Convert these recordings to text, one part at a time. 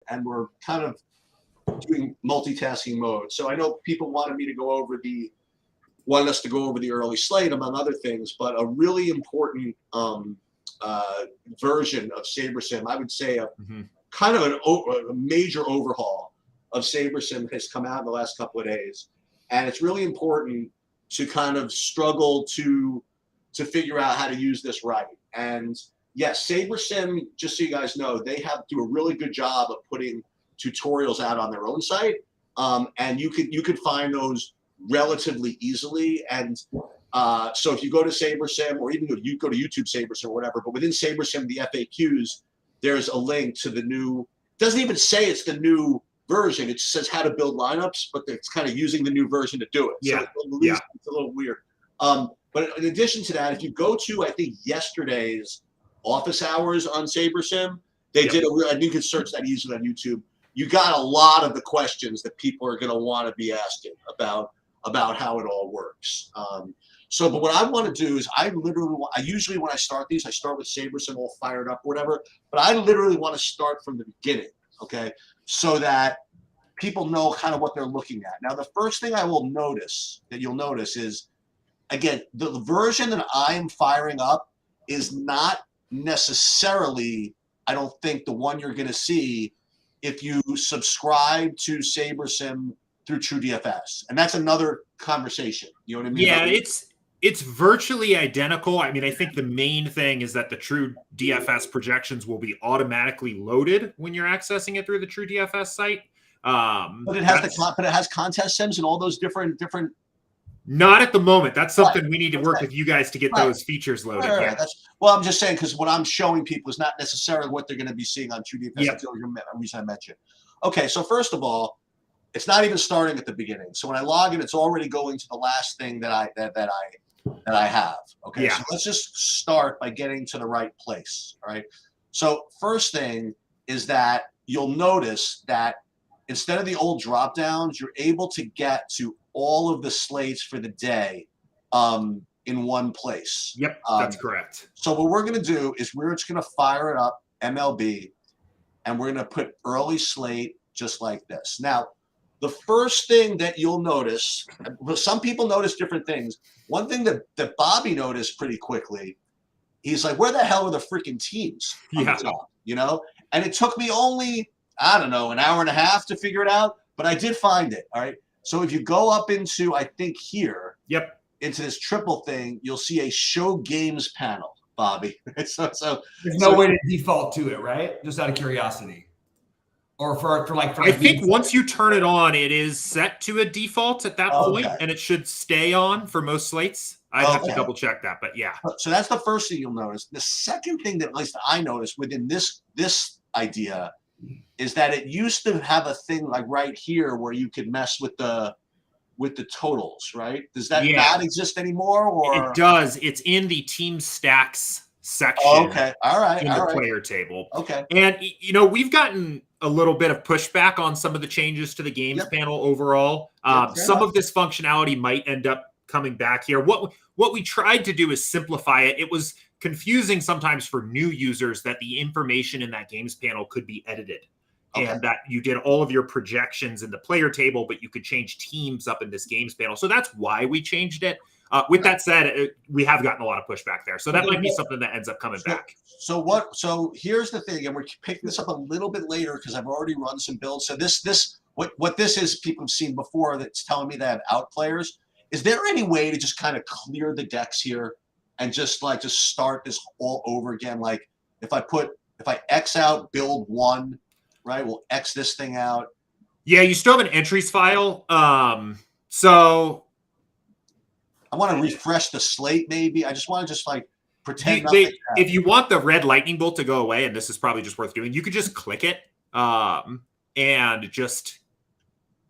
and we're kind of doing multitasking mode. So I know people wanted us to go over the early slate, among other things, but a really important version of SaberSim, I would say kind of a major overhaul of SaberSim has come out in the last couple of days. And it's really important to kind of struggle to figure out how to use this right. And yes, SaberSim, just so you guys know, they do a really good job of putting tutorials out on their own site. And you could find those relatively easily. And so if you go to SaberSim, or even if you go to YouTube SaberSim or whatever, but within SaberSim, the FAQs, there's a link to the new, doesn't even say it's the new version. It just says how to build lineups, but it's kind of using the new version to do it. Yeah. So it's a little weird. But in addition to that, if you go to, I think, yesterday's office hours on SaberSim, they did and you can search that easily on YouTube. You got a lot of the questions that people are going to want to be asking about how it all works. But what I want to do is I usually when I start these, I start with SaberSim all fired up or whatever, but I literally want to start from the beginning, okay? So that people know kind of what they're looking at. Now, the first thing you'll notice is, again, the version that I'm firing up is not necessarily, I don't think, the one you're going to see if you subscribe to SaberSim through TrueDFS. And that's another conversation. You know what I mean? Yeah, it's virtually identical. I mean, I think the main thing is that the TrueDFS projections will be automatically loaded when you're accessing it through the TrueDFS site. But it has contest sims and all those different. Not at the moment. That's something we need to work with you guys to get those features loaded. Right. Well, I'm just saying, because what I'm showing people is not necessarily what they're going to be seeing on TrueDFS. That's the reason I mentioned. Okay, so first of all, it's not even starting at the beginning. So when I log in, it's already going to the last thing that I have. Okay, so let's just start by getting to the right place. All right. So first thing is that you'll notice that instead of the old drop downs, you're able to get to all of the slates for the day in one place. Yep, that's correct. So what we're going to do is we're just going to fire it up MLB, and we're going to put early slate just like this. Now, the first thing that you'll notice, well, some people notice different things. One thing that Bobby noticed pretty quickly, he's like, where the hell are the freaking teams? You know? And it took me only, I don't know, an hour and a half to figure it out, but I did find it. All right. So if you go up into, I think here, into this triple thing, you'll see a show games panel, Bobby. so there's no way to default to it, right? Just out of curiosity. Or for I think once you turn it on, it is set to a default at that point, and it should stay on for most slates. I have to double check that, but yeah. So that's the first thing you'll notice. The second thing that at least I noticed within this idea is that it used to have a thing like right here where you could mess with the totals, right? Does that not exist anymore? Or it does. It's in the team stacks section. All right. In the player table. Okay. And we've gotten a little bit of pushback on some of the changes to the games panel overall. Some of this functionality might end up coming back here. What we tried to do is simplify it. It was confusing sometimes for new users that the information in that games panel could be edited. And that you did all of your projections in the player table, but you could change teams up in this games panel. So that's why we changed it. With that said, we have gotten a lot of pushback there. So that might be something that ends up coming back. So here's the thing, and we're picking this up a little bit later because I've already run some builds. So what this is, people have seen before that's telling me they have out players. Is there any way to just kind of clear the decks here and just start this all over again? Like if I X out build 1, right? We'll X this thing out. Yeah, you still have an entries file. So I want to refresh the slate, maybe. I just want to pretend. If you want the red lightning bolt to go away, and this is probably just worth doing, you could just click it and just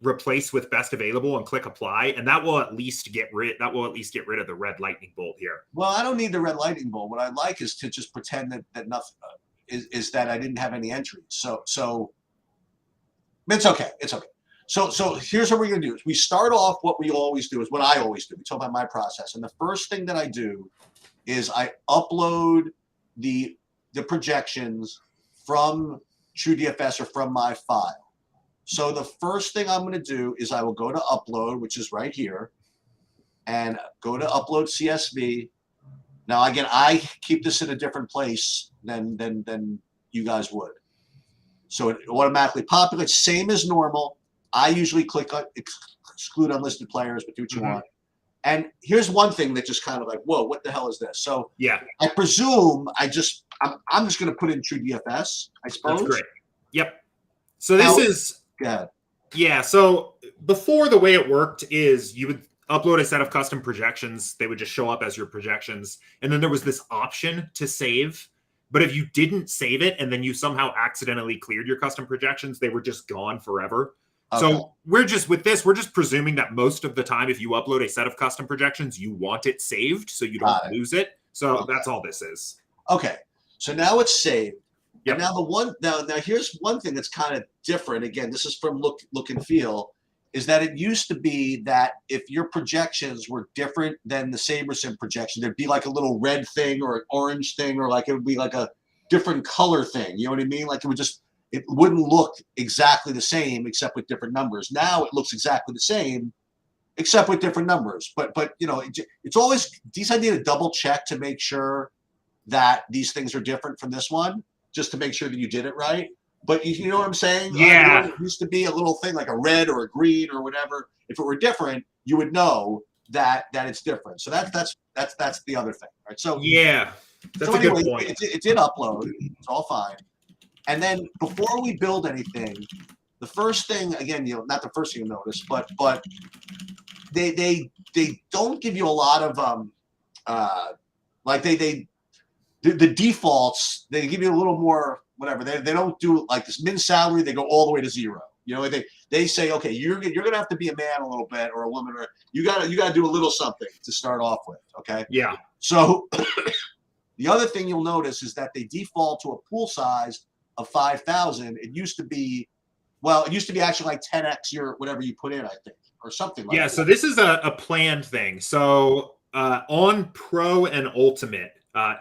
replace with best available and click apply, and that will at least get rid of the red lightning bolt here. Well, I don't need the red lightning bolt. What I like is to just pretend that nothing is that I didn't have any entries. So it's okay. It's okay. So here's what we're going to do. Is we start off what I always do. We talk about my process. And the first thing that I do is I upload the projections from True DFS or from my file. So the first thing I'm going to do is I will go to upload, which is right here, and go to upload CSV. Now, again, I keep this in a different place than you guys would. So it automatically populates, same as normal. I usually click on exclude unlisted players, but do what you want. And here's one thing that just kind of like, whoa, what the hell is this? So yeah, I presume I'm just going to put in True DFS, I suppose. That's great. Yep. So this is good. Yeah. So before, the way it worked is you would upload a set of custom projections. They would just show up as your projections. And then there was this option to save. But if you didn't save it and then you somehow accidentally cleared your custom projections, they were just gone forever. Okay. So we're just presuming that most of the time, if you upload a set of custom projections, you want it saved so you don't lose it. So that's all this is. Okay. So now it's saved. Yep. And now here's one thing that's kind of different. Again, this is from look and feel, is that it used to be that if your projections were different than the SaberSim projection, there'd be like a little red thing or an orange thing, or like it would be like a different color thing. You know what I mean? Like it wouldn't look exactly the same except with different numbers. Now it looks exactly the same except with different numbers. But it's always decent idea to double check to make sure that these things are different from this one, just to make sure that you did it right. But you know what I'm saying? Yeah. It used to be a little thing like a red or a green or whatever. If it were different, you would know that it's different. So that's the other thing, right? So yeah, that's a good point. It did upload. It's all fine. And then before we build anything, the first thing, again, not the first thing you notice, but they don't give you a lot of the defaults. They give you a little more whatever. They don't do like this min salary. They go all the way to 0. You know, they say, okay, you're gonna have to be a man a little bit or a woman, or you gotta do a little something to start off with. Okay. Yeah. So the other thing you'll notice is that they default to a pool size of 5,000. It used to be actually like 10x your whatever you put in, I think, or something like that. Yeah. So this is a planned thing. So on Pro and Ultimate,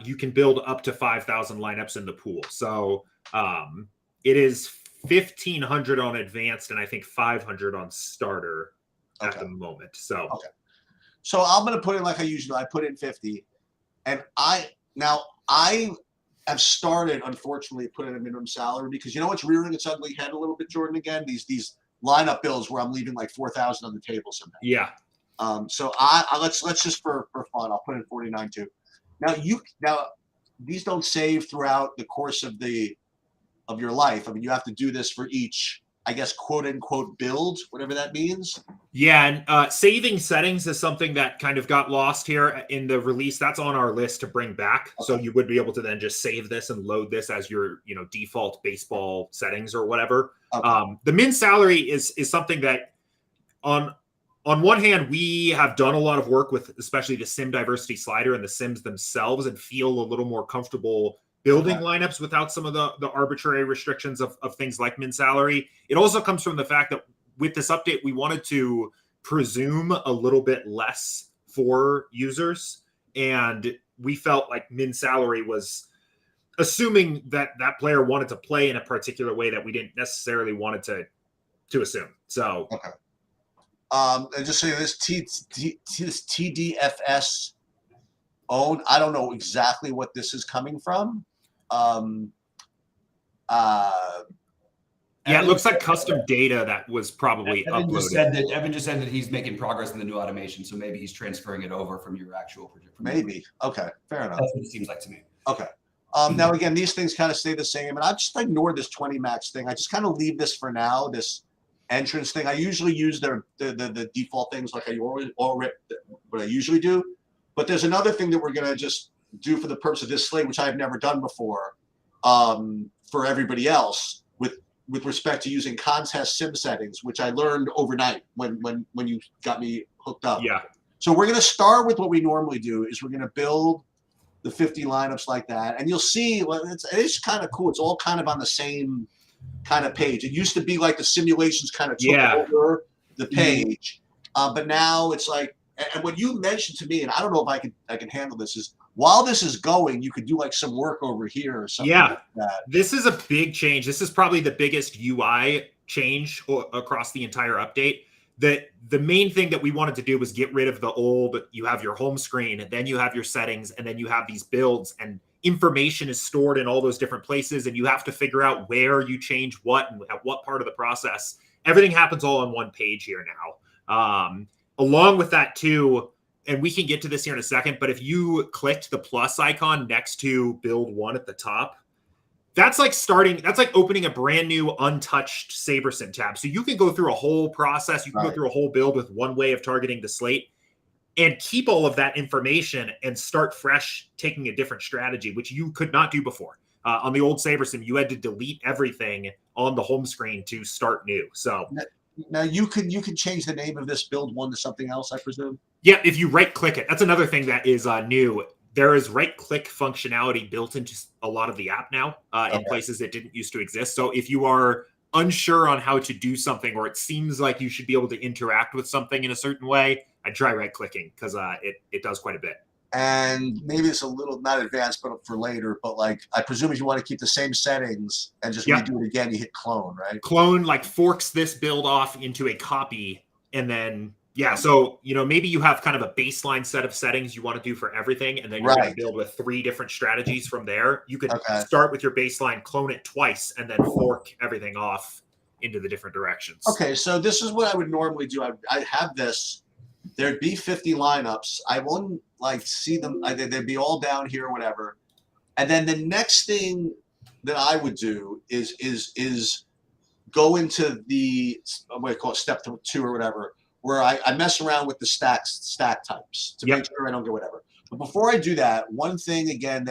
you can build up to 5,000 lineups in the pool. So it is 1,500 on Advanced and I think 500 on Starter at the moment. So So I'm going to put in like I usually. I put in 50, and I have started, unfortunately, putting a minimum salary because you know what's rearing its ugly head a little bit, Jordan. Again, these lineup builds where I'm leaving like 4,000 on the table somehow. Yeah. So let's just for fun, I'll put in 49 too. Now these don't save throughout the course of your life. I mean, you have to do this for each, I guess, quote unquote build, whatever that means. Yeah, and saving settings is something that kind of got lost here in the release. That's on our list to bring back. Okay. So you would be able to then just save this and load this as your, default baseball settings or whatever. Okay. The min salary is something that on one hand, we have done a lot of work with, especially the sim diversity slider and the sims themselves, and feel a little more comfortable building lineups without some of the arbitrary restrictions of things like min salary. It also comes from the fact that with this update, we wanted to presume a little bit less for users. And we felt like min salary was assuming that that player wanted to play in a particular way that we didn't necessarily want it to assume. So, okay. And just say this this TDFS own. I don't know exactly what this is coming from. Yeah, it looks like custom data that was probably uploaded. Evan just said that he's making progress in the new automation, so maybe he's transferring it over from your actual project. Maybe. Okay, fair enough. That's what it seems like to me. Okay. Now again, these things kind of stay the same, and I just ignore this 20 max thing. I just kind of leave this for now. This entrance thing. I usually use the default things like I what I usually do. But there's another thing that we're gonna just do for the purpose of this slate, which I've never done before, for everybody else with respect to using contest sim settings, which I learned overnight when you got me hooked up. Yeah. So we're gonna start with what we normally do is we're gonna build the 50 lineups like that, and you'll see. Well, it's kind of cool. It's all kind of on the same kind of page. It used to be like the simulations kind of took over the page, but now it's like And when you mentioned to me, and I don't know if I can handle this, is while this is going, you could do like some work over here or something. Yeah, like that. This is a big change. This is probably the biggest UI change across the entire update. The main thing that we wanted to do was get rid of the old, you have your home screen, and then you have your settings, and then you have these builds, and information is stored in all those different places, and you have to figure out where you change what and at what part of the process. Everything happens all on one page here now. Along with that too, and we can get to this here in a second, but if you clicked the plus icon next to build one at the top, that's like opening a brand new untouched SaberSim tab. So you can go through a whole process. You can go through a whole build with one way of targeting the slate and keep all of that information and start fresh, taking a different strategy, which you could not do before. On the old SaberSim, you had to delete everything on the home screen to start new. So now you can change the name of this build one to something else, I presume. Yeah, if you right click it, that's another thing that is new. There is right click functionality built into a lot of the app now in places that didn't used to exist. So if you are unsure on how to do something, or it seems like you should be able to interact with something in a certain way, I'd try right clicking because it does quite a bit. And maybe it's a little not advanced, but for later. But like, I presume if you want to keep the same settings and just redo it again, you hit clone, right? Clone like forks this build off into a copy, and then so maybe you have kind of a baseline set of settings you want to do for everything, and then you're going to build with 3 different strategies from there. You could start with your baseline, clone it twice, and then fork everything off into the different directions. Okay, so this is what I would normally do. I have this. There'd be 50 lineups. I wouldn't like see them. They'd be all down here or whatever. And then the next thing that I would do is go into the what I call it step 2 or whatever, where I mess around with the stack types to make sure I don't get whatever. But before I do that, one thing again,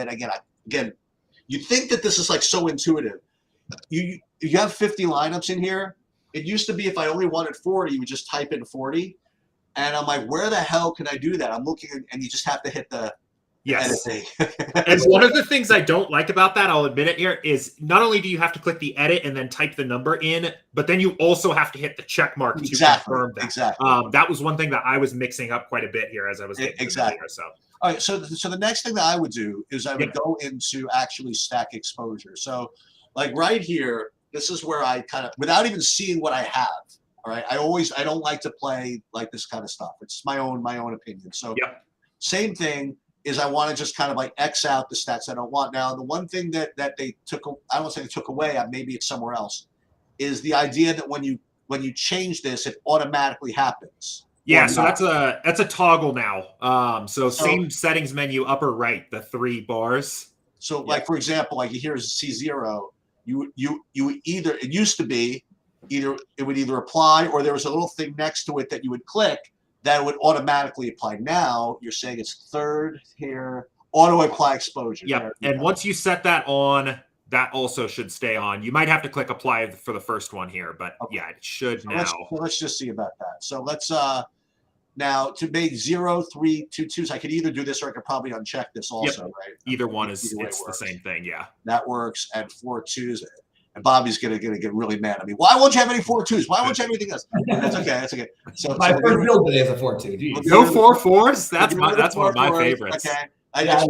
you think that this is like so intuitive. You have 50 lineups in here. It used to be if I only wanted 40, you would just type in 40. And I'm like, where the hell can I do that? I'm looking, and you just have to hit the editing. And one of the things I don't like about that, I'll admit it here, is not only do you have to click the edit and then type the number in, but then you also have to hit the check mark to confirm that. Exactly. That was one thing that I was mixing up quite a bit here as I was getting familiar. So. All right. So the next thing that I would do is I would go into actually stack exposure. So like right here, this is where I kind of, without even seeing what I have. All right. I don't like to play like this kind of stuff. It's my own opinion. So same thing is I want to just kind of like X out the stats I don't want. Now, the one thing that they took, I don't say they took away, maybe it's somewhere else, is the idea that when you change this, it automatically happens. Yeah, so that's a toggle now. So same settings menu, upper right, the 3 bars. So like, for example, like here's C0, you either, it used to be, it would either apply, or there was a little thing next to it that you would click that would automatically apply. Now you're saying it's 3rd here, auto apply exposure. Yep. And once you set that on, that also should stay on. You might have to click apply for the first one here, but it should now. Let's just see about that. So let's now to make 0, 3, 2, 2s, I could either do this or I could probably uncheck this also, right? Either one it's the same thing, That works. And 4 2s. And Bobby's gonna get really mad at me. Why won't you have any 4 2s? Why won't you have anything else? That's okay. That's okay. So my first build today is a 4-2. No 4 4s. That's one of my favorites. Okay. I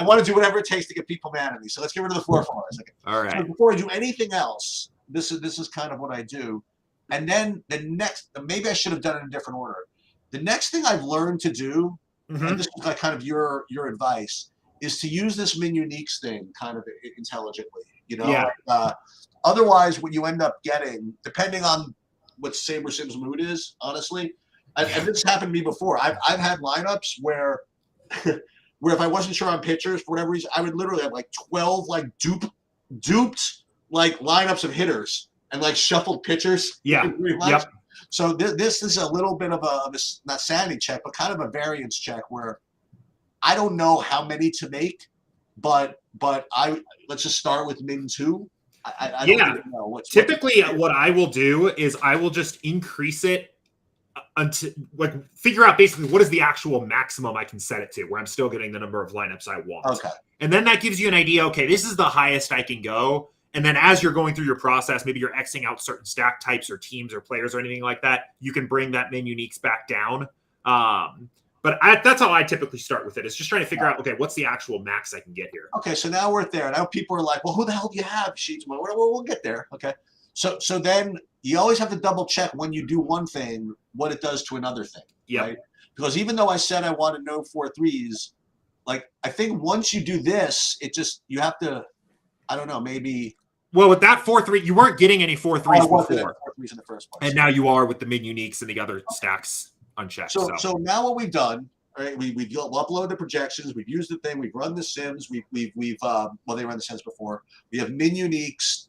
want to do whatever it takes to get people mad at me. So let's get rid of the 4 4s. Okay. All right. So before I do anything else, this is kind of what I do. And then the next, maybe I should have done it in a different order. The next thing I've learned to do, and this is like kind of your advice, is to use this min uniques thing kind of intelligently. Otherwise, what you end up getting, depending on what SaberSim's mood is, honestly, and this happened to me before. I've had lineups where if I wasn't sure on pitchers for whatever reason, I would literally have like 12 like duped like lineups of hitters and like shuffled pitchers. Yep. So this is a little bit of a not sanity check, but kind of a variance check where I don't know how many to make, but let's just start with min 2. I don't even know typically what I will do is I will just increase it until like figure out basically what is the actual maximum I can set it to where I'm still getting the number of lineups I want. Okay. And then that gives you an idea, okay, this is the highest I can go. And then as you're going through your process, maybe you're Xing out certain stack types or teams or players or anything like that, you can bring that min uniques back down. But that's how I typically start with it. It's just trying to figure out, okay, what's the actual max I can get here? Okay, so now we're there. Now people are like, well, who the hell do you have, Sheets? Well, we'll get there. Okay. So then you always have to double check when you do one thing, what it does to another thing. Yeah. Right? Because even though I said I wanted no 4-3s, like I think once you do this, you have to, I don't know, maybe. Well, with that 4-3, you weren't getting any 4-3s before. 4-3s in the first place. And now you are with the min uniques and the other stacks unchecked. So now what we've done, right? We've uploaded the projections, we've used the thing, we've run the sims, they ran the sims before. We have min uniques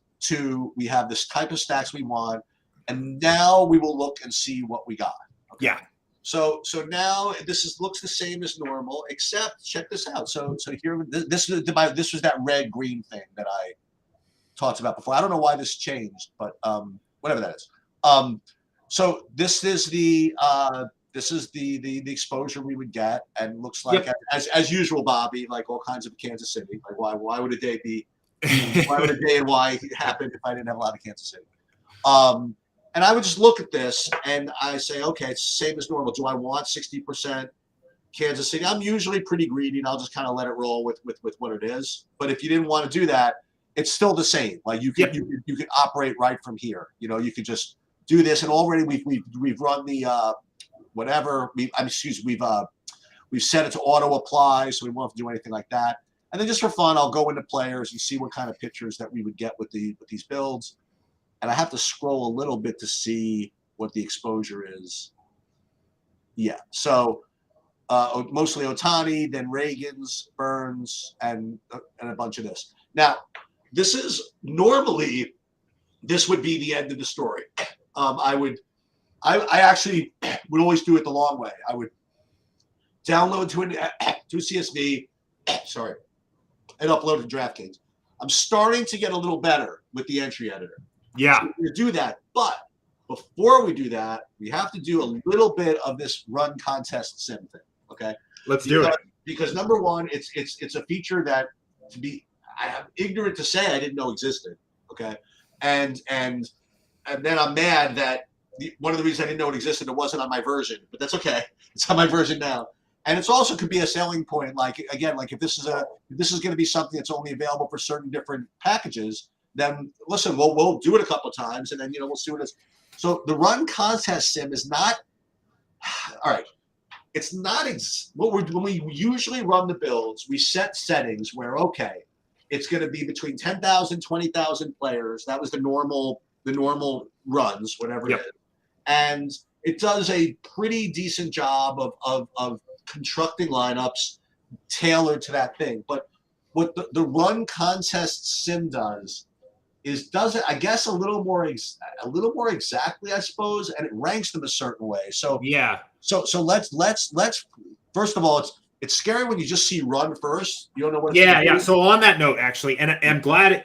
we have this type of stacks we want, and now we will look and see what we got. Okay? Yeah. So now looks the same as normal, except check this out. So here this was that red green thing that I talked about before. I don't know why this changed, but whatever that is. So this is the exposure we would get, and looks like as usual, Bobby, like all kinds of Kansas City. Like why would a day be? Why would a day and why happen if I didn't have a lot of Kansas City? And I would just look at this and I say, okay, it's the same as normal. Do I want 60% Kansas City? I'm usually pretty greedy, and I'll just kind of let it roll with what it is. But if you didn't want to do that, it's still the same. Like you can operate right from here. You know, you could just do this, and already we've run the we've set it to auto apply, so we won't have to do anything like that. And then just for fun, I'll go into players and see what kind of pictures that we would get with these builds. And I have to scroll a little bit to see what the exposure is. Yeah, so mostly Ohtani, then Reagan's, Burns, and a bunch of this. Now, this would be the end of the story. I actually would always do it the long way. I would download to CSV, and upload to DraftKings. I'm starting to get a little better with the entry editor. Yeah. So we're gonna do that, but before we do that, we have to do a little bit of this run contest sim thing. Okay. Let's do it. Because number one, it's a feature that I'm ignorant to say I didn't know existed. Okay. And then I'm mad that one of the reasons I didn't know it existed, it wasn't on my version, but that's okay. It's on my version now. And it's also could be a selling point. Like again, like if this is going to be something that's only available for certain different packages, then listen, we'll do it a couple of times, and then we'll see what it is. So the run contest sim is not all right. It's not when we usually run the builds, we set settings where it's going to be between 10,000, 20,000 players. That was the normal runs, whatever it is, and it does a pretty decent job of constructing lineups tailored to that thing. But what the run contest sim does it, I guess, a little more exactly, I suppose, and it ranks them a certain way. So yeah. So let's first of all, it's scary when you just see run first. You don't know what. Yeah. So on that note, actually, and I'm glad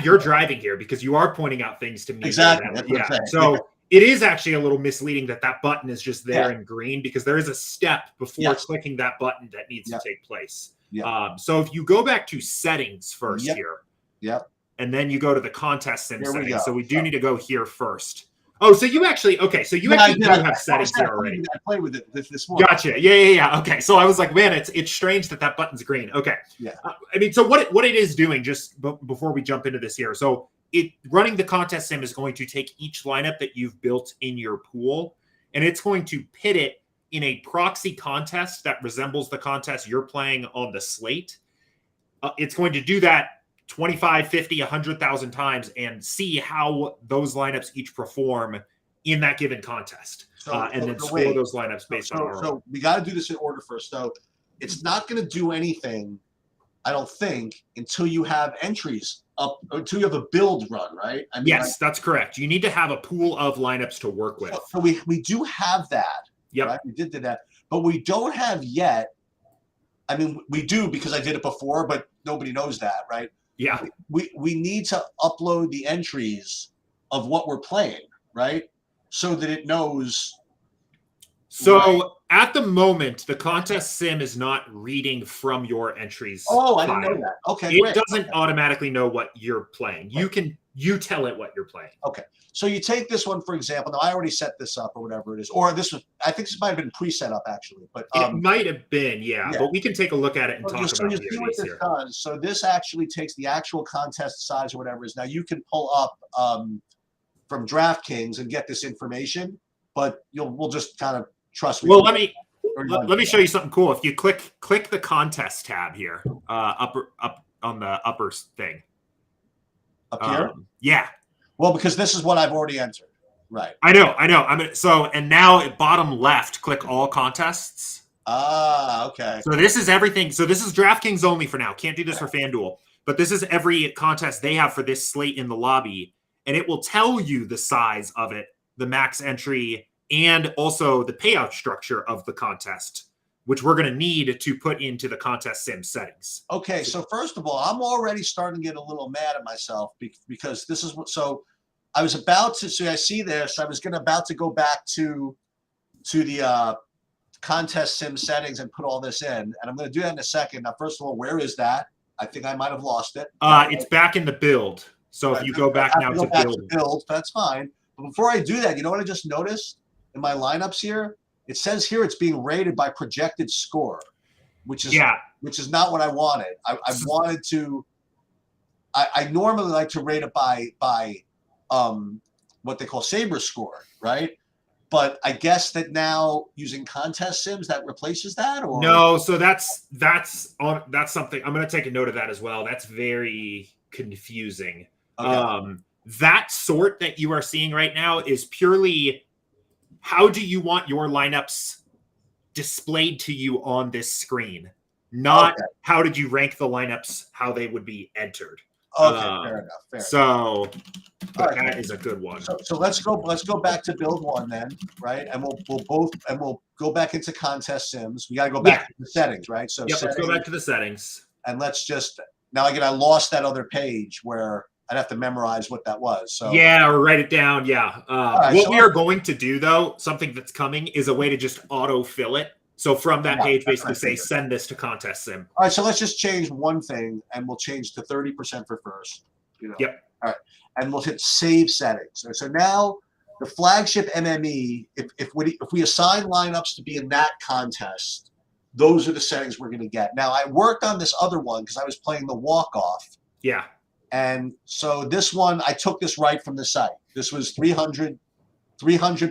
you're driving here because you are pointing out things to me. Exactly. So it is actually a little misleading that button is just there in green, because there is a step before clicking that button that needs to take place. So if you go back to settings first here. Yep. And then you go to the contest sim settings. So we do need to go here first. Oh, so you actually do have settings here already. I played with it this morning. Gotcha. Yeah. Okay. So I was like, man, it's strange that button's green. Okay. Yeah. I mean, so what it is doing, just before we jump into this here. So running the contest sim is going to take each lineup that you've built in your pool, and it's going to pit it in a proxy contest that resembles the contest you're playing on the slate. It's going to do that 25, 50, 100,000 times and see how those lineups each perform in that given contest. And then score those lineups based on our. So we got to do this in order first. So it's not going to do anything, I don't think, until you have entries up, until you have a build run, right? I mean, yes, that's correct. You need to have a pool of lineups to work with. So we do have that. Yep. Right? We did that. But we don't have yet. I mean, we do because I did it before, but nobody knows that, right? Yeah. We need to upload the entries of what we're playing, right? So that it knows. So at the moment, the contest sim is not reading from your entries. Oh, I didn't know that. Okay, it doesn't automatically know what you're playing. You You tell it what you're playing. Okay. So you take this one, for example. Now, I already set this up or whatever it is. Or this was, I think this might have been pre-set up, actually. But it might have been, yeah. But we can take a look at it and talk about so you see what this does. So this actually takes the actual contest size or whatever it is. Now, you can pull up from DraftKings and get this information, but we'll just kind of trust me. Well, let me show you something cool. If you click the contest tab here, up on the upper thing. Up here? Yeah. Well, because this is what I've already entered. Right. I know. And now at bottom left, click all contests. Okay. So this is everything. So this is DraftKings only for now. Can't do this for FanDuel. But this is every contest they have for this slate in the lobby. And it will tell you the size of it, the max entry, and also the payout structure of the contest, which we're going to need to put into the contest sim settings. Okay, so first of all, I'm already starting to get a little mad at myself because this is what. So I was about to. So I see this. I was about to go back to the contest sim settings and put all this in, and I'm going to do that in a second. Now, first of all, where is that? I think I might have lost it. It's back in the build. So if you go back now to build, that's fine. But before I do that, you know what I just noticed in my lineups here? It says here it's being rated by projected score, which is not what I wanted. I wanted to. I normally like to rate it by what they call Saber score, right? But I guess that now using contest sims that replaces that, or no. So that's something I'm going to take a note of that as well. That's very confusing. Okay. That sort that you are seeing right now is purely how do you want your lineups displayed to you on this screen, not how did you rank the lineups, how they would be entered. Okay, fair enough. So that is a good one. So let's go back to build one then, right? And we'll go back into contest sims. We got to go back to the settings, right? So let's go back to the settings. And let's just now again, I lost that other page where I'd have to memorize what that was. So or write it down. Yeah. What we are going to do though, something that's coming, is a way to just auto-fill it. So from that page, basically say, send this to contest sim. All right. So let's just change one thing, and we'll change to 30% for first. Yep. All right. And we'll hit save settings. So now the flagship MME, if we assign lineups to be in that contest, those are the settings we're going to get. Now I worked on this other one because I was playing the walk-off. Yeah. And so this one, I took this right from the site. This was 300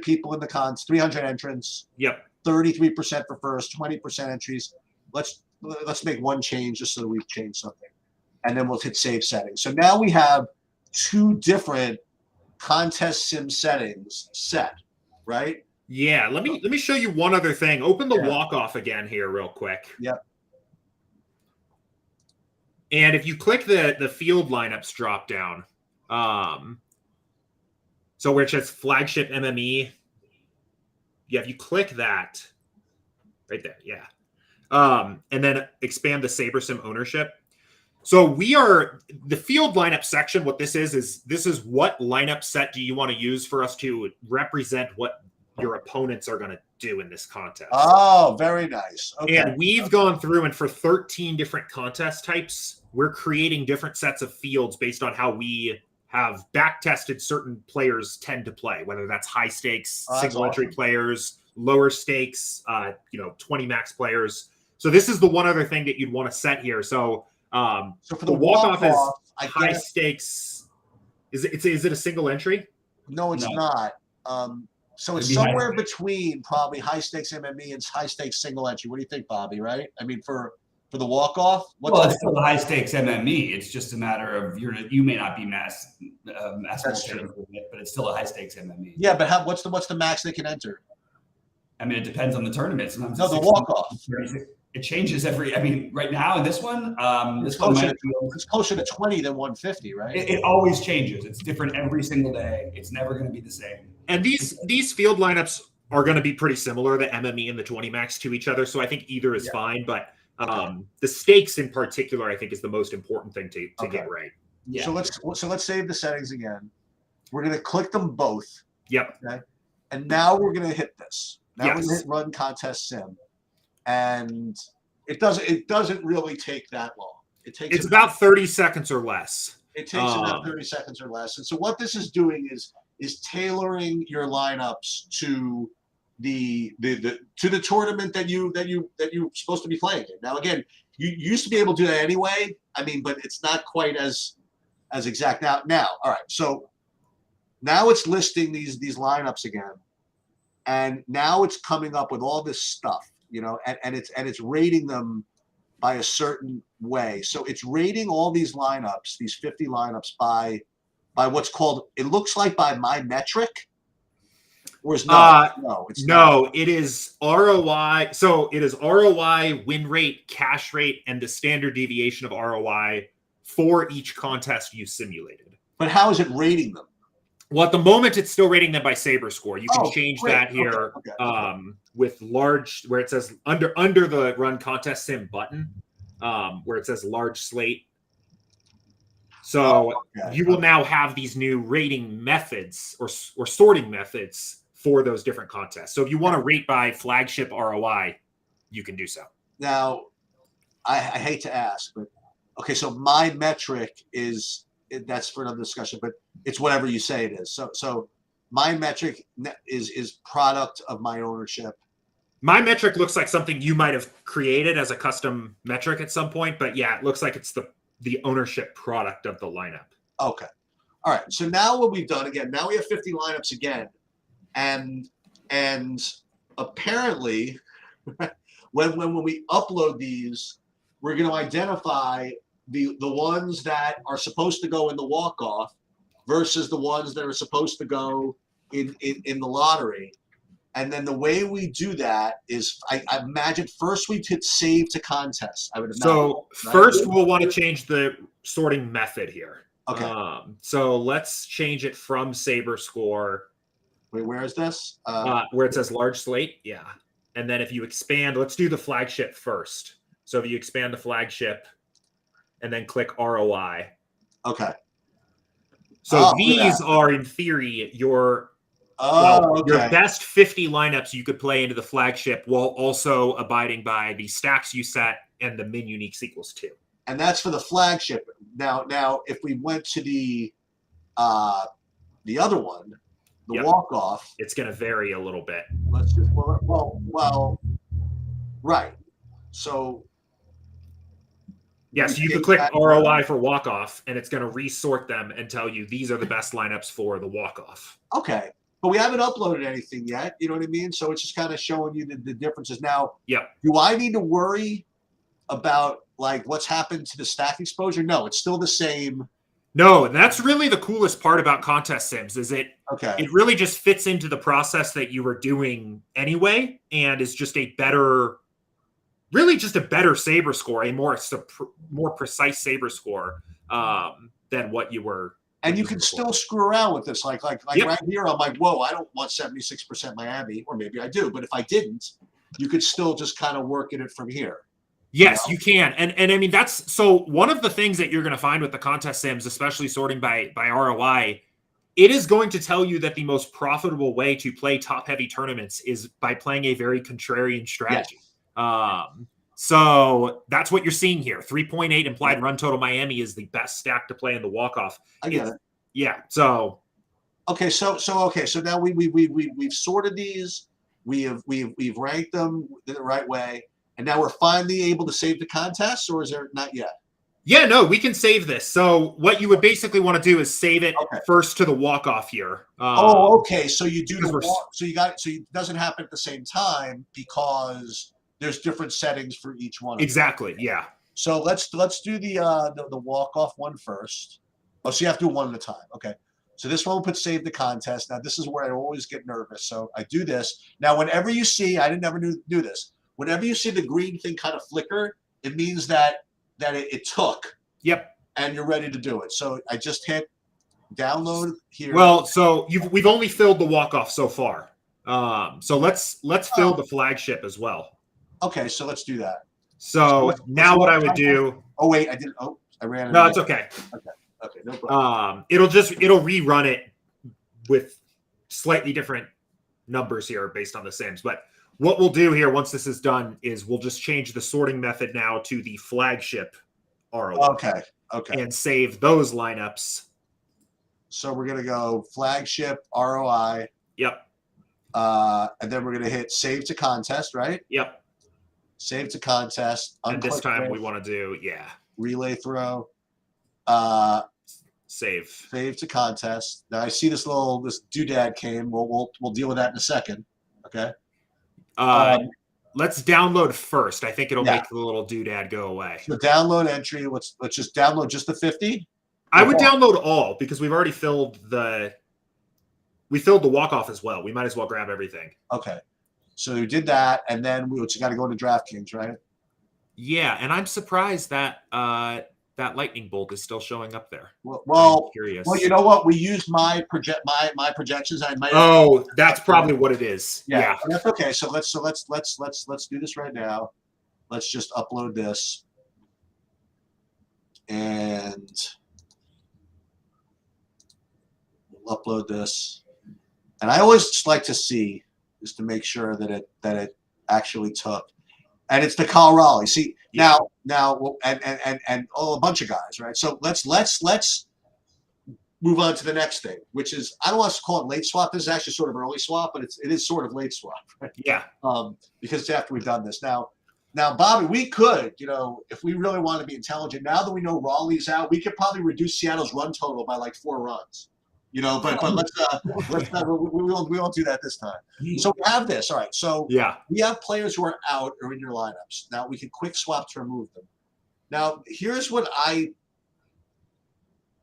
people in the cons, 300 entrants. Yep. 33% for first, 20% entries. Let's make one change just so that we've changed something. And then we'll hit save settings. So now we have two different contest sim settings set, right? Yeah. Let me show you one other thing. Open the walk-off again here real quick. Yep. And if you click the field lineups drop down, so where it says flagship MME, if you click that right there, and then expand the SaberSim ownership. So we are the field lineup section. What this is what lineup set do you want to use for us to represent what your opponents are going to do in this contest. Oh, very nice. Okay. And we've gone through, and for 13 different contest types, we're creating different sets of fields based on how we have back tested certain players tend to play, whether that's high stakes, single entry players, lower stakes, 20 max players. So this is the one other thing that you'd want to set here. So for the walk-off is high stakes. Is it a single entry? No, it's not. So it's somewhere between probably high stakes MME and high stakes single entry. What do you think, Bobby? Right? I mean, for the walk off, it's still the high stakes MME. It's just a matter of you may not be mass multiple, but it's still a high stakes MME. Yeah, but what's the max they can enter? I mean, it depends on the tournament. Sometimes the walk off. It changes right now in this one, it's closer to 20 than 150, right? It always changes. It's different every single day. It's never going to be the same. And these field lineups are going to be pretty similar, the MME and the 20 max, to each other. So I think either is fine, but the stakes in particular, I think, is the most important thing to get right. Yeah. So let's save the settings again. We're going to click them both. Yep. Okay. And now we're going to hit this. Now we're going to hit run contest sim. And it doesn't really take that long. It's about 30 seconds or less. It takes about 30 seconds or less. And so what this is doing is tailoring your lineups to the tournament that you're supposed to be playing in. Now, again, you used to be able to do that anyway. I mean, but it's not quite as exact now. All right, so now it's listing these lineups again, and now it's coming up with all this stuff, and it's rating them by a certain way. So it's rating all these lineups, these 50 lineups by what's called, it looks like by my metric. Whereas no, it is ROI. So it is ROI, win rate, cash rate, and the standard deviation of ROI for each contest you simulated. But how is it rating them? Well, at the moment, it's still rating them by SaberScore. You can change that here with large, where it says under the Run Contest Sim button, where it says large slate. So you will now have these new rating methods or sorting methods for those different contests. So if you want to rate by flagship ROI, you can do so. Now, I hate to ask, but okay, so my metric that's for another discussion, but it's whatever you say it is. So my metric is product of my ownership. My metric looks like something you might have created as a custom metric at some point, but yeah, it looks like it's the ownership product of the lineup. Okay. All right. So now what we've done again, now we have 50 lineups again. And apparently when we upload these, we're going to identify the ones that are supposed to go in the walk-off versus the ones that are supposed to go in the lottery. And then the way we do that is, I imagine first we hit save to contest. I would imagine. So first we'll want to change the sorting method here. Okay. So let's change it from SaberScore. Wait, where is this? Where it says large slate. Yeah. And then if you expand, let's do the flagship first. So if you expand the flagship and then click ROI. Okay. So these are in theory your best 50 lineups you could play into the flagship while also abiding by the stacks you set and the min uniques equals 2. And that's for the flagship. Now if we went to the other one, the walk-off, it's going to vary a little bit. Let's just right. So yes, you could click ROI for walk-off, and it's going to resort them and tell you these are the best lineups for the walk-off. Okay, but we haven't uploaded anything yet. You know what I mean? So it's just kind of showing you the differences. Now, do I need to worry about like what's happened to the stack exposure? No, it's still the same. No, that's really the coolest part about contest sims is it really just fits into the process that you were doing anyway and is just a better SaberScore, a more precise SaberScore than what you were. And you can still screw around with this. Like right here, I'm like, whoa, I don't want 76% Miami, or maybe I do. But if I didn't, you could still just kind of work in it from here. Yes, you can. And I mean, that's so one of the things that you're going to find with the contest sims, especially sorting by ROI, it is going to tell you that the most profitable way to play top heavy tournaments is by playing a very contrarian strategy. Yes. So that's what you're seeing here. 3.8 implied run total Miami is the best stack to play in the walk-off. I get it. Yeah. So so now we've sorted these. We've ranked them the right way. And now we're finally able to save the contest, or is there not yet? Yeah, no, we can save this. So what you would basically want to do is save it first to the walk-off here. Okay. So you do so it doesn't happen at the same time because there's different settings for each one. Exactly. Yeah. So let's do the walk-off one first. Oh, so you have to do one at a time. Okay. So this one will put save the contest. Now this is where I always get nervous. So I do this. Now whenever you see, I didn't ever do this. Whenever you see the green thing kind of flicker, it means that it took. Yep. And you're ready to do it. So I just hit download here. Well, so we've only filled the walk-off so far. So let's fill the flagship as well. Okay, so let's do that. So now what I would do. Oh wait, I didn't. Oh, I ran. No, it's okay. Okay, no problem. It'll rerun it with slightly different numbers here based on the sims, but. What we'll do here once this is done is we'll just change the sorting method now to the flagship ROI. Okay. Okay. and save those lineups. So we're going to go flagship ROI. Yep. And then we're going to hit save to contest, right? Yep. Save to contest. And this time we want to do, relay throw. Save. Save to contest. Now I see this doodad came. We'll deal with that in a second. Okay. Let's download first. I think it'll make the little doodad go away. So download entry. Let's just download just the 50. I would download all because we've already filled the walk-off as well. We might as well grab everything. Okay. So we did that, and then we got to go into DraftKings, right? Yeah, and I'm surprised that that lightning bolt is still showing up there. Well, I'm curious. Well, you know what? We used my projections. That's probably what it is. Yeah. That's okay. So let's do this right now. Let's just upload this, and we'll upload this. And I always just like to see, just to make sure that it actually took. And it's the Colorado. See, now, and a bunch of guys, right? So let's move on to the next thing, which is, I don't want to call it late swap. This is actually sort of early swap, but it is sort of late swap, right? Yeah. Because it's after we've done this. Now, Bobby, we could, if we really want to be intelligent, now that we know Raleigh's out, we could probably reduce Seattle's run total by like 4 runs. But let's we won't do that this time. So we have this. All right. So we have players who are out or in your lineups. Now we can quick swap to remove them. Now here's what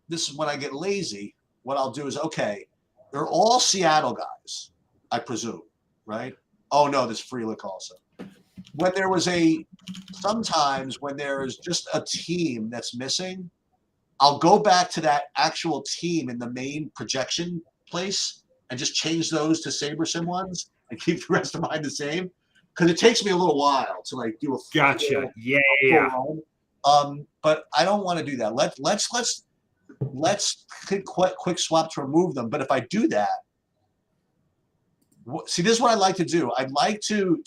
this is when I get lazy. What I'll do is, okay, they're all Seattle guys, I presume, right? Oh no, there's Frelick also. Sometimes when there is just a team that's missing, I'll go back to that actual team in the main projection place and just change those to SaberSim ones and keep the rest of mine the same. Because it takes me a little while to do a full gotcha. Run. But I don't want to do that. Let's quick swap to remove them. But if I do that, see, this is what I like to do. I'd like to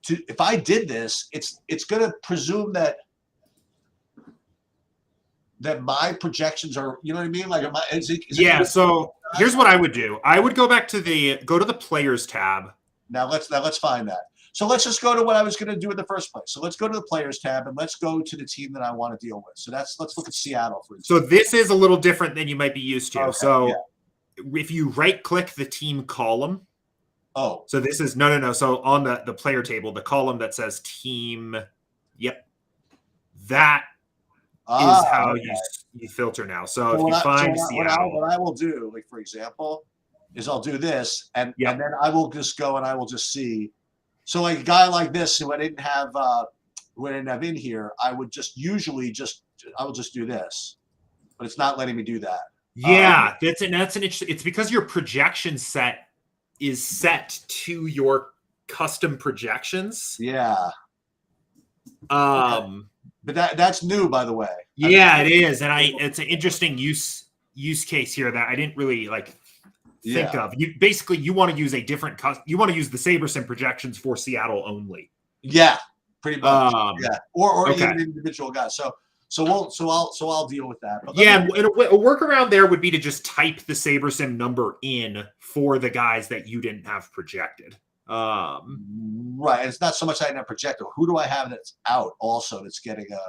if I did this, it's going to presume that my projections are, you know what I mean? So here's what I would do. I would go back to the players tab. Now let's find that. So let's just go to what I was going to do in the first place. So let's go to the players tab and let's go to the team that I want to deal with. So let's look at Seattle, for example. So this is a little different than you might be used to. Okay, if you right click the team column. Oh. So this is no. So on the player table, the column that says team. Yep. That is how you filter now. So if you find Seattle, what I will do, for example, is I'll do this, and then I will just go and I will just see. So a guy like this who I didn't have in here, I would just I will just do this, but it's not letting me do that. Yeah, that's an interesting. It's because your projection set is set to your custom projections. Yeah. But that's new, by the way. Yeah, it is, and it's an interesting use case here that I didn't really think of. You want to use you want to use the SaberSim projections for Seattle only. Yeah, pretty much. Or even individual guys. So I'll deal with that. But a workaround there would be to just type the SaberSim number in for the guys that you didn't have projected. Right. It's not so much I didn't have projected. Who do I have that's out also that's getting a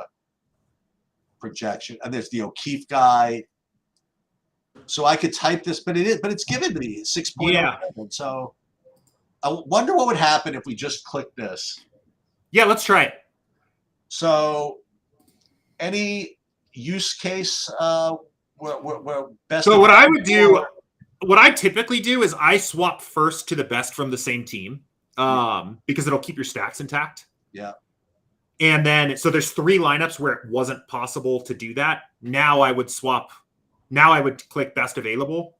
projection? And there's the O'Keefe guy. So I could type this, but it's given me 6.0. Yeah. So I wonder what would happen if we just click this. Yeah, let's try it. So any use case where best. So what I would do. What I typically do is I swap first to the best from the same team because it'll keep your stacks intact. Yeah. And then, so there's 3 lineups where it wasn't possible to do that. Now I would click best available.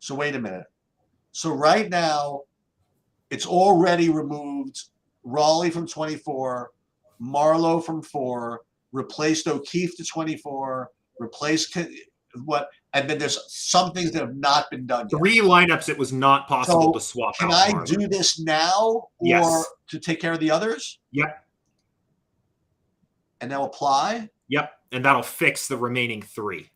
So wait a minute. So right now it's already removed Raleigh from 24, Marlowe from 4, replaced O'Keefe to 24, replaced and then there's some things that have not been done yet. 3 lineups it was not possible to swap out. Can I do this now to take care of the others? Yep. And now apply. Yep. And that'll fix the remaining 3.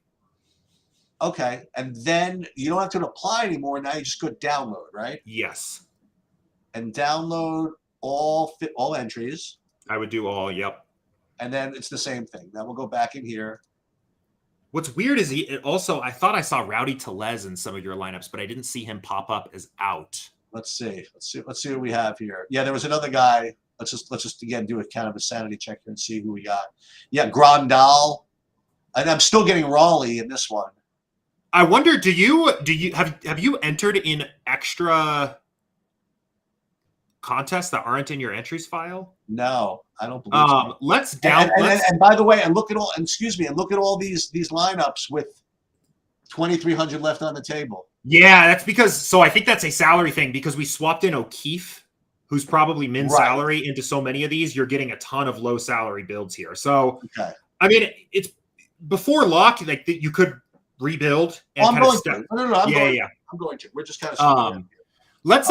Okay. And then you don't have to apply anymore. Now you just go download, right? Yes. And download all entries. I would do all. Yep. And then it's the same thing. Now we'll go back in here. What's weird is I thought I saw Rowdy Tellez in some of your lineups, but I didn't see him pop up as out. Let's see what we have here. Yeah, there was another guy. Let's just again do a kind of a sanity check here and see who we got. Yeah, Grandal. And I'm still getting Raleigh in this one. I wonder, have you entered in extra contests that aren't in your entries file? No, I don't believe so. Let's down. And by the way, and look at all these lineups with 2,300 left on the table. Yeah, that's because. So I think that's a salary thing because we swapped in O'Keefe, who's probably min salary, into so many of these. You're getting a ton of low salary builds here. So okay. I mean, it's before lock. Like you could rebuild. And I'm going to. I'm going to. We're just kind of. Let's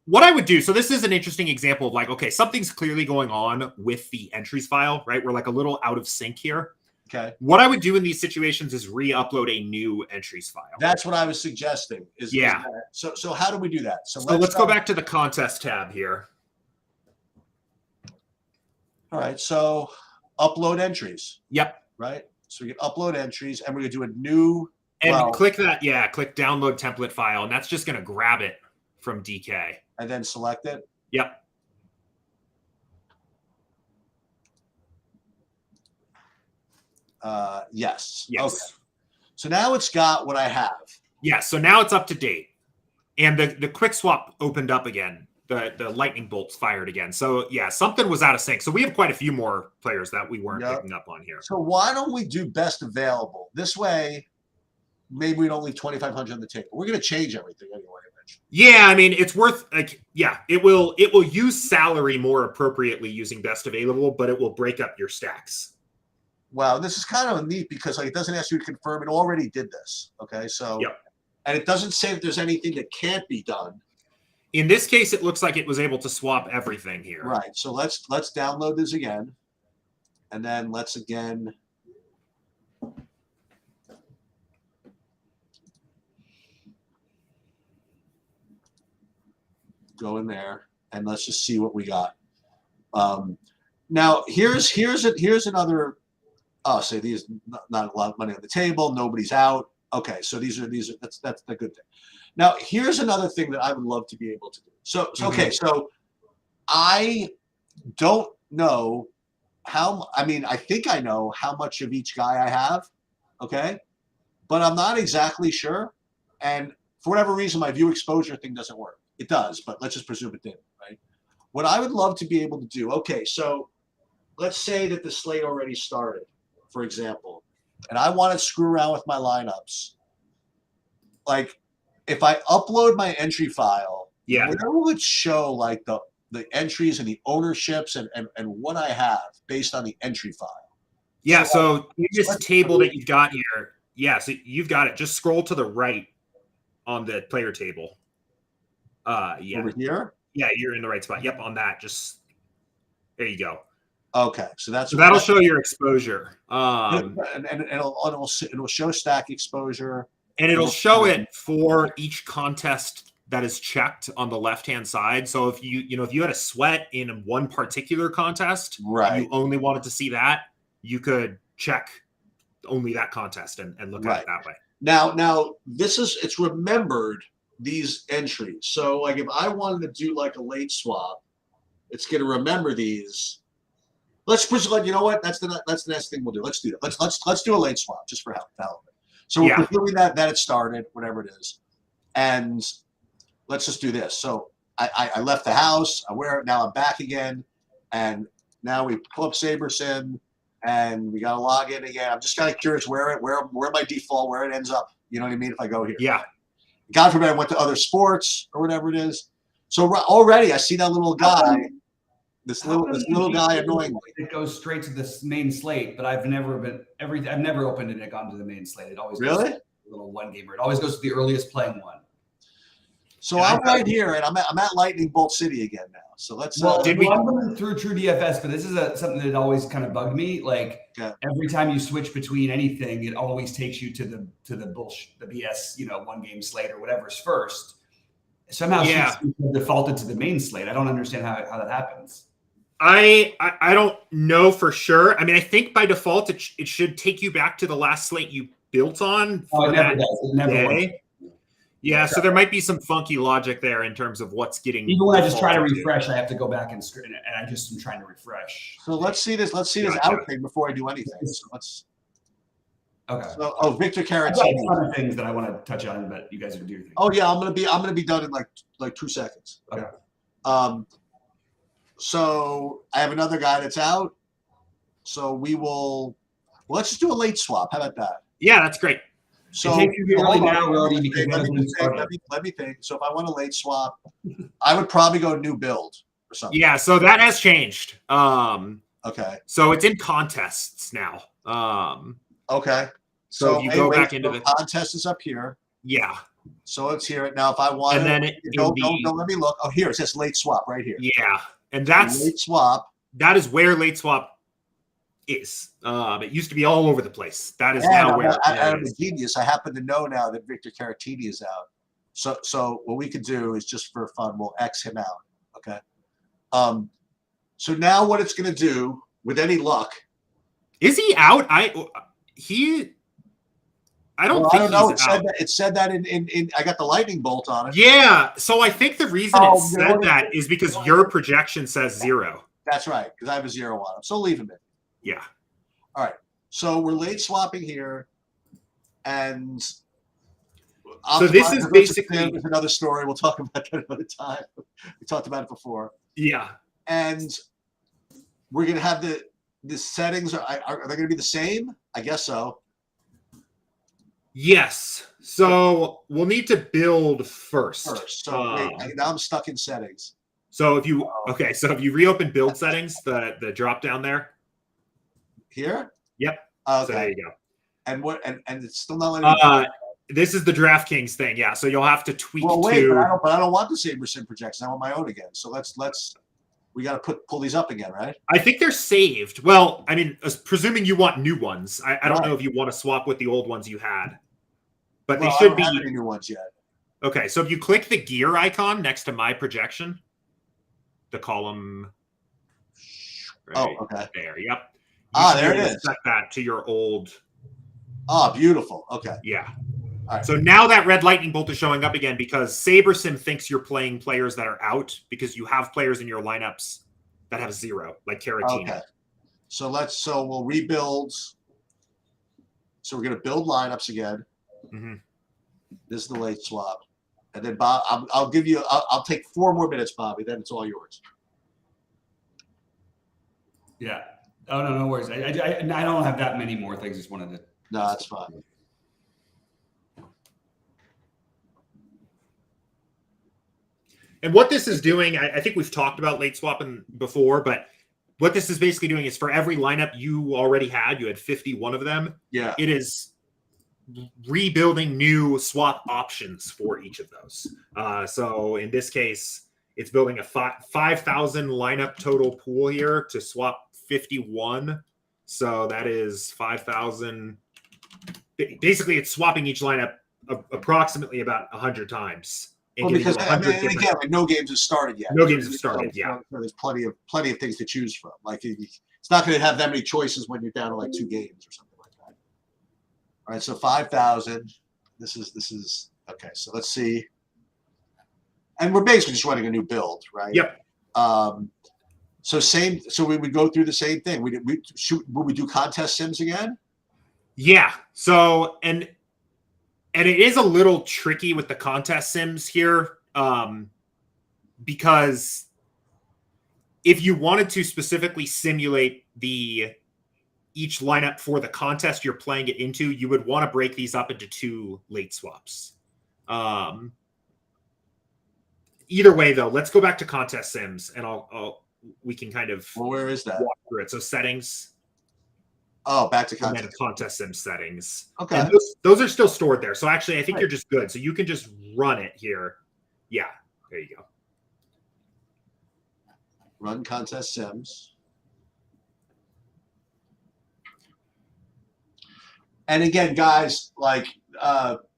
what I would do. So this is an interesting example of like, okay, something's clearly going on with the entries file, right? We're like a little out of sync here. Okay. What I would do in these situations is re-upload a new entries file. That's what I was suggesting. So how do we do that? So let's go back to the contest tab here. All right. So upload entries. Yep. Right. So we can upload entries, and we're gonna do a new. And click that. Yeah. Click download template file, and that's just gonna grab it from DK. And then select it. Yep. Yes. Yes. Okay. So now it's got what I have. Yeah. So now it's up to date, and the quick swap opened up again. The lightning bolts fired again. So yeah, something was out of sync. So we have quite a few more players that we weren't picking up on here. So why don't we do best available this way? Maybe we don't leave 2,500 on the table. We're going to change everything anyway. Yeah, I mean, it's worth it will use salary more appropriately using best available, but it will break up your stacks. Wow, this is kind of neat because it doesn't ask you to confirm. It already did this. Okay, so and it doesn't say that there's anything that can't be done. In this case, it looks like it was able to swap everything here. Right. So let's download this again, and then let's again. Go in there and let's just see what we got. Now here's another. Oh, say these not a lot of money on the table. Nobody's out. Okay, so these are that's the good thing. Now here's another thing that I would love to be able to do. So okay, so I don't know how. I mean, I think I know how much of each guy I have. Okay, but I'm not exactly sure. And for whatever reason, my view exposure thing doesn't work. It does, but let's just presume it did, right? What I would love to be able to do, okay, so let's say that the slate already started, for example, and I want to screw around with my lineups. Like, if I upload my entry file, where will it show like the entries and the ownerships and what I have based on the entry file? Yeah, so this table that you've got here, so you've got it. Just scroll to the right on the player table. Over here? Yeah, you're in the right spot. Yep, on that. Just there you go. Okay, so that'll show your exposure. And it'll show stack exposure. And it'll show it for each contest that is checked on the left-hand side. So if you had a sweat in one particular contest, right, you only wanted to see that, you could check only that contest and look at it that way. Now it's remembered these entries. So like if I wanted to do like a late swap, it's going to remember these. Let's presume, you know what? That's the next thing we'll do. Let's do that. Let's do a late swap just for help. So we're presuming that it started, whatever it is, and let's just do this. So I left the house. I wear it. Now I'm back again, and now we pull up SaberSim, and we got to log in again. I'm just kind of curious where my default, where it ends up. You know what I mean? If I go here. Yeah. God forbid I went to other sports or whatever it is. So already I see that little guy, this little guy annoying me. It goes straight to this main slate, but I've never opened it and gone to the main slate. It always goes to a little one gamer. It always goes to the earliest playing one. So I'm right here, and I'm at Lightning Bolt City again now. So let's. I'm going through True DFS, but this is something that always kind of bugged me. Like every time you switch between anything, it always takes you to the bullshit, the BS, 1 game slate or whatever's first. Somehow she's defaulted to the main slate. I don't understand how that happens. I don't know for sure. I mean, I think by default it should take you back to the last slate you built on. It never does. It never works. Yeah, so there might be some funky logic there in terms of what's getting. Even when I just try to refresh, I have to go back and I just am trying to refresh. So let's see this. Let's see this outtake before I do anything. So let's. Okay. So, Victor Caratini. A ton of things that I want to touch on, but you guys are doing things. Oh yeah, I'm gonna be done in like 2 seconds. Okay. So I have another guy that's out. So we will. Well, let's just do a late swap. How about that? Yeah, that's great. So let me think. So if I want a late swap, I would probably go new build or something. Yeah, so that has changed. Okay. So it's in contests now. Okay. So if you go back into the contest is up here. Yeah. So it's here. Now if I want, and then don't let me look. Oh, here it says late swap right here. Yeah, and that's late swap. That is where late swap is. It used to be all over the place. That is now where I'm a genius. I happen to know now that Victor Caratini is out. So what we could do is just for fun, we'll X him out. Okay. So now what it's going to do, with any luck, is he out? I don't think know. It said that in I got the lightning bolt on it. Yeah. So I think the reason it said that is because your projection says 0. That's right, because I have a 0 on him. So leave him in. Yeah. All right. So we're late swapping here, and so this is basically another story. We'll talk about that another time. We talked about it before. Yeah. And we're gonna have the settings. Are they going to be the same? I guess so. Yes. So we'll need to build first. So wait, now I'm stuck in settings. So if you reopen build settings, the drop down there. Here? Yep. Okay. So there you go. And what? And it's still not letting me. This is the DraftKings thing. Yeah. So you'll have to tweak. Well, wait, but I don't want the SaberSim projections. I want my own again. So we got to pull these up again, right? I think they're saved. Well, I mean, presuming you want new ones. I don't know if you want to swap with the old ones you had, but they should be any new ones yet. Okay. So if you click the gear icon next to my projection, the column. Right okay. There. Yep. There it is. Set that to your old. Beautiful. Okay. Yeah. All right. So now that red lightning bolt is showing up again because SaberSim thinks you're playing players that are out because you have players in your lineups that have 0, like Caratini. Okay. So we'll rebuild. So we're going to build lineups again. Mm-hmm. This is the late swap. And then Bob, I'll give you, I'll take 4 more minutes, Bobby. Then it's all yours. Yeah. Oh, no worries. I don't have that many more things. Just wanted to. No, that's fine. And what this is doing, I think we've talked about late swapping before, but what this is basically doing is for every lineup you already had, you had 51 of them. Yeah. It is rebuilding new swap options for each of those. So in this case, it's building a 5,000 lineup total pool here to swap 51. So that is 5,000. Basically, it's swapping each lineup approximately about 100 times. Well, because again, no games have started yet. No games have started. Yeah, so there's plenty of things to choose from. Like it's not going to have that many choices when you're down to like 2 games or something like that. All right, so 5,000. This is okay. So let's see. And we're basically just running a new build, right? Yep. So we would go through the same thing. Would we do contest sims again? Yeah. So and it is a little tricky with the contest sims here, because if you wanted to specifically simulate each lineup for the contest you're playing it into, you would want to break these up into 2 late swaps. Either way, though, let's go back to contest sims, and we can kind of where is that? Walk through it. So settings. Oh, back to contest. And then contest sim settings. Okay. And those are still stored there. So actually, I think you're just good. So you can just run it here. Yeah, there you go. Run contest sims. And again, guys, like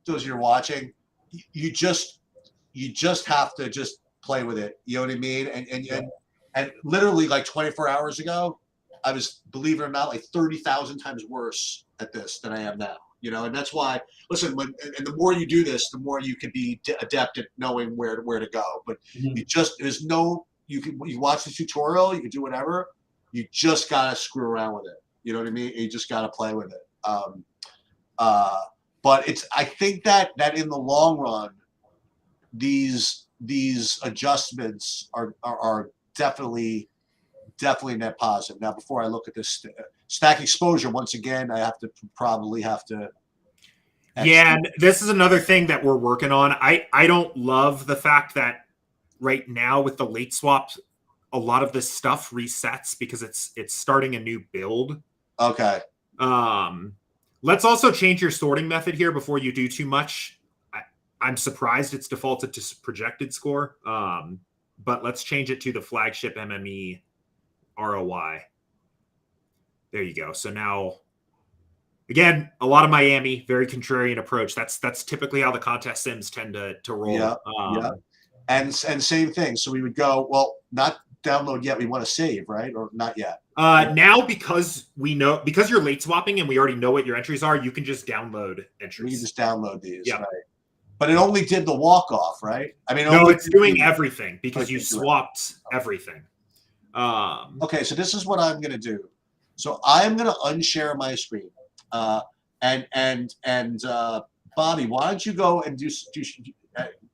those of you watching, you just have to just play with it. You know what I mean? And literally like 24 hours ago, I was, believe it or not, like 30,000 times worse at this than I am now. You know, and that's why. Listen, and the more you do this, the more you can be adept at knowing where to go. But there's no. You watch the tutorial, you can do whatever. You just gotta screw around with it. You know what I mean? You just gotta play with it. But I think that in the long run, these adjustments are definitely net positive. Now, before I look at this stack exposure, once again, I probably have to. Yeah, and this is another thing that we're working on. I don't love the fact that right now with the late swaps, a lot of this stuff resets because it's starting a new build. Okay. Let's also change your sorting method here before you do too much. I'm surprised it's defaulted to projected score, but let's change it to the flagship MME ROI. There you go. So now, again, a lot of Miami, very contrarian approach. That's typically how the contest sims tend to roll. Yeah. And same thing. So we would go, well, not download yet. We want to save, right? Or not yet. Now, because you're late swapping and we already know what your entries are, you can just download entries. We can just download these, yeah. Right? But it only did the walk-off, right? I mean, no, it's doing everything because you swapped everything. Okay, so this is what I'm going to do. So I'm going to unshare my screen. And Bobby, why don't you go and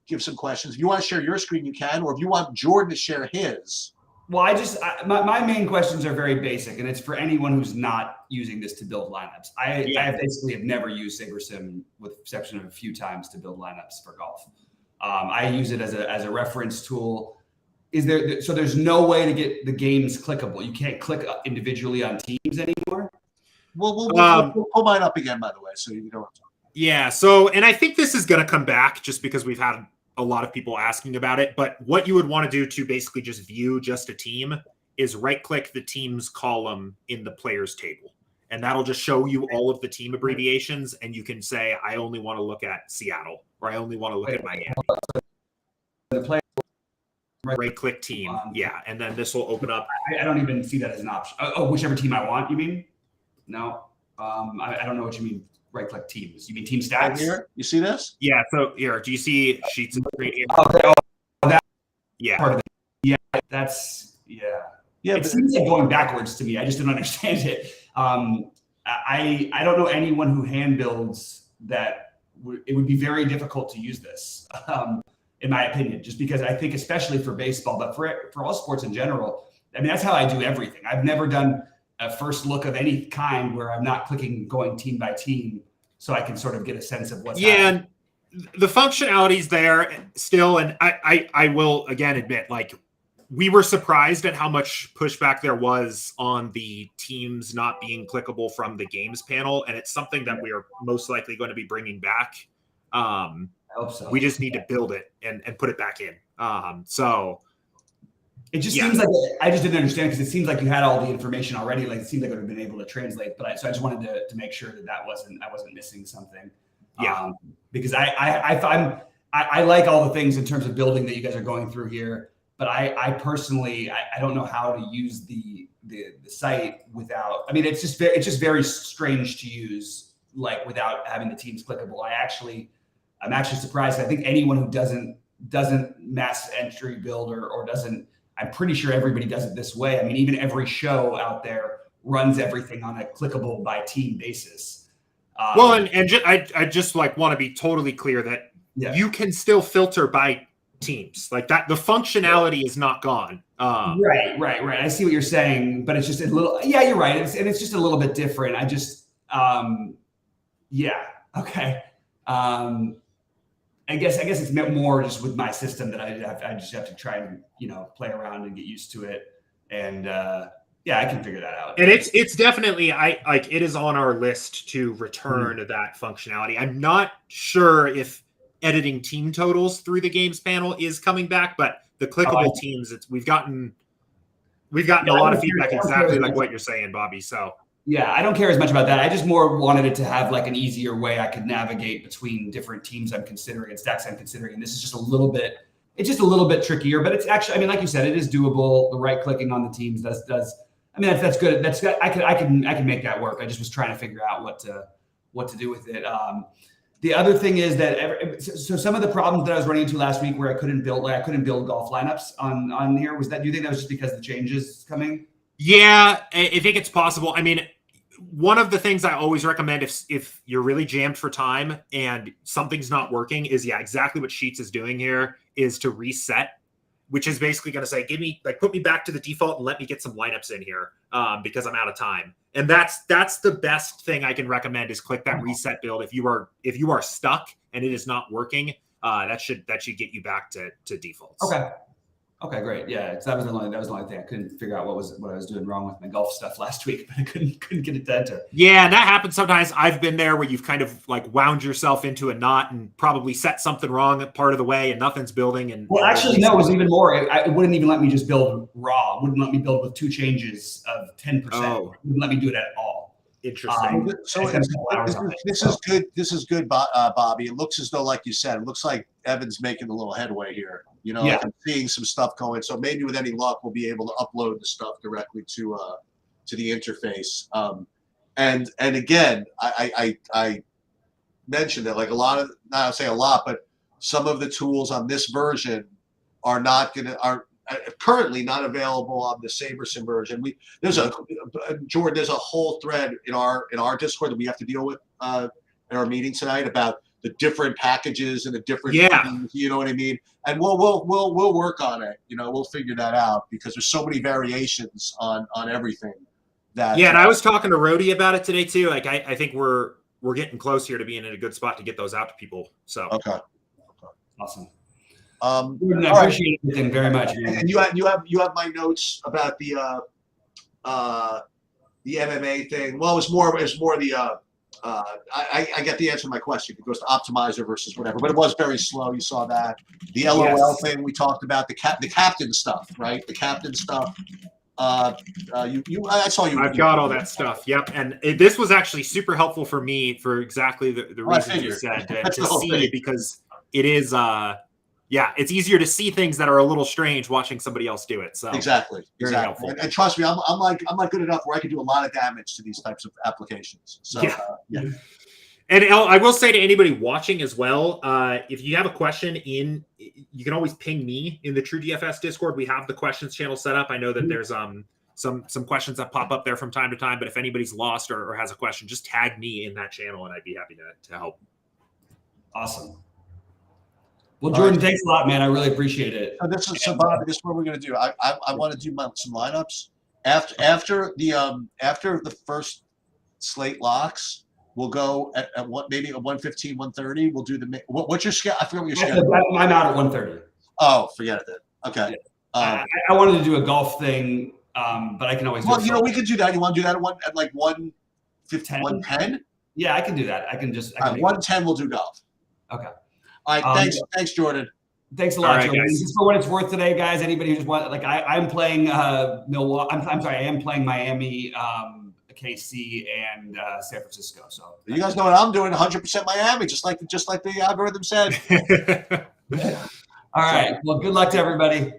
give some questions? If you want to share your screen, you can. Or if you want Jordan to share his. Well, my main questions are very basic, and it's for anyone who's not using this to build lineups. I basically have never used SaberSim, with the exception of a few times, to build lineups for golf. I use it as a reference tool. So there's no way to get the games clickable. You can't click individually on teams anymore. We'll pull mine up again, by the way, so you know what I'm talking about. Yeah. So, and I think this is going to come back just because we've had a lot of people asking about it. But what you would want to do to basically just view just a team is right-click the teams column in the players table. And that'll just show you all of the team abbreviations. And you can say, I only want to look at Seattle, or I only want to look at Miami. The player right-click team. Yeah. And then this will open up. I don't even see that as an option. Oh, whichever team I want, you mean? No. I don't know what you mean. Right-click teams. You mean team stats? Right here, you see this? Yeah. So here, do you see sheets of screen here? Okay. Oh, that yeah. Part of it. Yeah. That's Yeah. It seems like going backwards to me. I just don't understand it. I don't know anyone who hand builds that. It would be very difficult to use this, in my opinion, just because I think, especially for baseball, but for all sports in general, I mean, that's how I do everything. I've never done a first look of any kind where I'm not going team by team, so I can sort of get a sense of what's happening. And the functionality's there still. And I will again admit, like, we were surprised at how much pushback there was on the teams not being clickable from the games panel. And it's something that we are most likely going to be bringing back. I hope so. We just need to build it and put it back in. So it just seems like I just didn't understand, because it seems like you had all the information already. Like, it seemed like I would have been able to translate, but so I just wanted to make sure that I wasn't missing something. Yeah. Because I like all the things in terms of building that you guys are going through here, but I personally I don't know how to use the site without. I mean, it's just very strange to use, like, without having the teams clickable. I'm actually surprised. I think anyone who doesn't mass entry build or doesn't. I'm pretty sure everybody does it this way. I mean, even every show out there runs everything on a clickable by team basis. I just like want to be totally clear that you can still filter by teams like that. The functionality is not gone. Right. I see what you're saying, but it's just a little. Yeah, you're right. It's just a little bit different. I just. Okay. I guess it's more just with my system that I just have to try and play around and get used to it, and I can figure that out. And it's definitely it is on our list to return to that functionality. I'm not sure if editing team totals through the games panel is coming back, but the clickable teams, we've gotten a lot of feedback exactly like what you're saying, Bobby. So yeah, I don't care as much about that. I just more wanted it to have like an easier way I could navigate between different teams I'm considering and stacks I'm considering. And this is just a little bit trickier, but it's actually, I mean, like you said, it is doable. The right clicking on the teams does. I mean, that's good. That's good. I can make that work. I just was trying to figure out what to do with it. The other thing is that so some of the problems that I was running into last week where I couldn't build golf lineups on here was that, do you think that was just because the changes coming? Yeah, I think it's possible. I mean, one of the things I always recommend if you're really jammed for time and something's not working is exactly what Sheets is doing here is to reset, which is basically going to say, put me back to the default and let me get some lineups in here because I'm out of time. And that's the best thing I can recommend is click that reset build. If you are stuck and it is not working, that should get you back to defaults. Okay, great. Yeah, that was the only thing I couldn't figure out what I was doing wrong with my golf stuff last week, but I couldn't get it to enter. Yeah, and that happens sometimes. I've been there where you've kind of like wound yourself into a knot and probably set something wrong part of the way, and nothing's building. And actually, no, it was even more. It wouldn't even let me just build raw. It wouldn't let me build with 2 changes of 10%. Oh. It wouldn't let me do it at all. Interesting. So this is good. This is good, Bobby. It looks as though, like you said, it looks like Evan's making a little headway here. Like I'm seeing some stuff going. So maybe with any luck, we'll be able to upload the stuff directly to the interface. And again, I mentioned that like not say a lot, but some of the tools on this version are currently not available on the SaberSim version. Jordan, there's a whole thread in our Discord that we have to deal with in our meeting tonight about the different packages and the different things, you know what I mean? And we'll work on it. We'll figure that out because there's so many variations on everything. And I was talking to Rhodey about it today too. Like I think we're getting close here to being in a good spot to get those out to people. So okay. Awesome. I appreciate everything very much. And you have my notes about the MMA thing. Well, it's more the I get the answer to my question. It goes to optimizer versus whatever, but it was very slow. You saw that. The LOL thing we talked about, the captain stuff, right? The captain stuff. I saw you. I've got all that stuff. Yep. And this was actually super helpful for me for exactly the reasons you said to see, because it is it's easier to see things that are a little strange watching somebody else do it. So exactly. And trust me, I'm like good enough where I can do a lot of damage to these types of applications. So And I will say to anybody watching as well, if you have a question you can always ping me in the TrueDFS Discord. We have the questions channel set up. I know that there's some questions that pop up there from time to time, but if anybody's lost or has a question, just tag me in that channel and I'd be happy to help. Awesome. Well, Jordan, thanks a lot, man. I really appreciate it. So Bobby, this is what we're going to do. I want to do some lineups after the first slate locks. We'll go at maybe at 1:15, 1:30. We'll do what's your schedule? I forget what your schedule. I'm out at 1:30. Oh, forget it then. Okay. I wanted to do a golf thing, but I can always. Well, we could do that. You want to do that at like 1:15, 1:10? Yeah, I can do that. I can 1:10. We'll do golf. Okay. All right. Thanks, Jordan. Thanks a lot, Jordan. Just for what it's worth today, guys. Anybody who just want I'm playing Milwaukee. I'm sorry. I am playing Miami, KC, and San Francisco. So you guys know what I'm doing? 100% Miami, just like the algorithm said. All right. Well, good luck to everybody.